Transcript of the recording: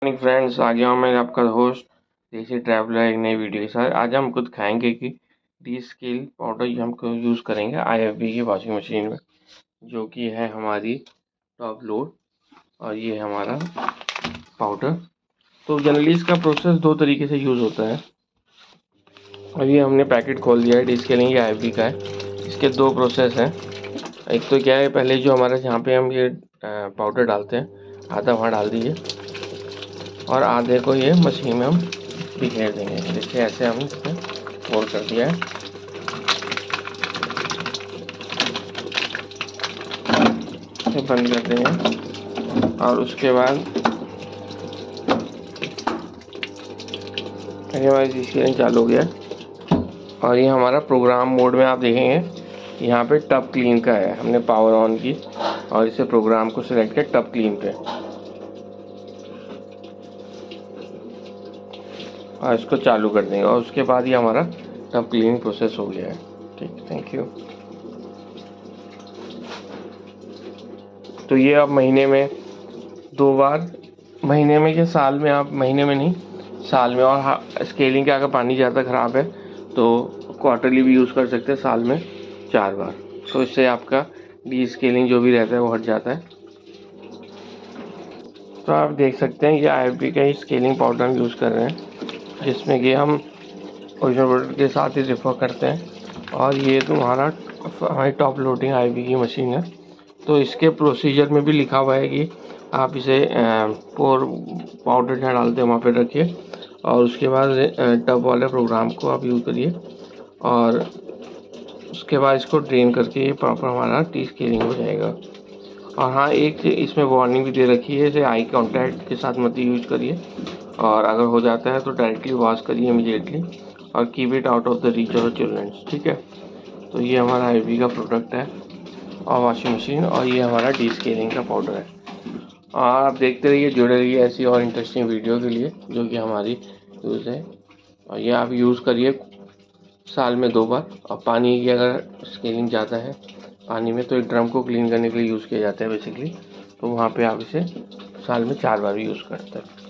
Morning friends, आ गया हूँ मैं आपका होस्ट देसी ट्रैवलर एक नई वीडियो के साथ। आज हम खुद खाएंगे कि डी स्किल पाउडर ये हम यूज़ करेंगे IFB की वॉशिंग मशीन में, जो कि है हमारी टॉप लोड, और ये है हमारा पाउडर। तो जनरली इसका प्रोसेस दो तरीके से यूज़ होता है। और ये हमने पैकेट खोल दिया है, डी स्केलिंग IFB का है। इसके दो प्रोसेस हैं। एक तो क्या है, पहले जो हमारा जहाँ पे हम ये पाउडर डालते हैं, आधा वहाँ डाल दीजिए और आधे को ये मशीन में हम बिखेर देंगे। देखिए ऐसे हम इसमें फोल्ड कर दिया है। इसे बंद कर देंगे और उसके बाद ये हमारी स्क्रीन चालू हो गया और ये हमारा प्रोग्राम मोड में आप देखेंगे यहाँ पे टब क्लीन का है। हमने पावर ऑन की और इसे प्रोग्राम को सिलेक्ट किया टब क्लीन पे और इसको चालू कर देंगे और उसके बाद ये हमारा टब क्लीनिंग प्रोसेस हो गया है। ठीक, थैंक यू। तो ये आप महीने में 2 बार, महीने में या साल में, आप महीने में नहीं साल में, और स्केलिंग का अगर पानी ज़्यादा ख़राब है तो क्वार्टरली भी यूज़ कर सकते हैं, साल में 4 बार। तो इससे आपका डी स्केलिंग जो भी रहता है वो हट जाता है। तो आप देख सकते हैं ये IFB का ही स्केलिंग पाउडर हम यूज़ कर रहे हैं, जिसमें कि हम ओरिजिनल प्रोडक्ट के साथ ही रेफर करते हैं। और ये तुम्हारा हमारी टॉप लोडिंग IFB की मशीन है। तो इसके प्रोसीजर में भी लिखा हुआ है कि आप इसे पोर पाउडर जहाँ डालते हैं वहाँ पे रखिए और उसके बाद टब वाले प्रोग्राम को आप यूज़ करिए और उसके बाद इसको ड्रेन करके ये प्रॉपर हमारा टी स्केलिंग हो जाएगा। और हाँ, एक इसमें वार्निंग भी दे रखी है, इसे आई कांटेक्ट के साथ मत यूज करिए और अगर हो जाता है तो डायरेक्टली वॉश करिए इमीडिएटली और keep it out of the reach of childrens. ठीक है, तो ये हमारा IFB का प्रोडक्ट है और वॉशिंग मशीन, और ये हमारा डी स्केलिंग का पाउडर है। और आप देखते रहिए, जुड़े रहिए ऐसी और इंटरेस्टिंग वीडियो के लिए जो कि हमारी यूज़ है। और ये आप यूज़ करिए साल में 2 बार। और पानी की अगर स्केलिंग ज़्यादा है पानी में तो एक ड्रम को क्लीन करने के लिए यूज़ किया जाता है बेसिकली, तो वहाँ पे आप इसे साल में 4 बार भी यूज़ करते हैं।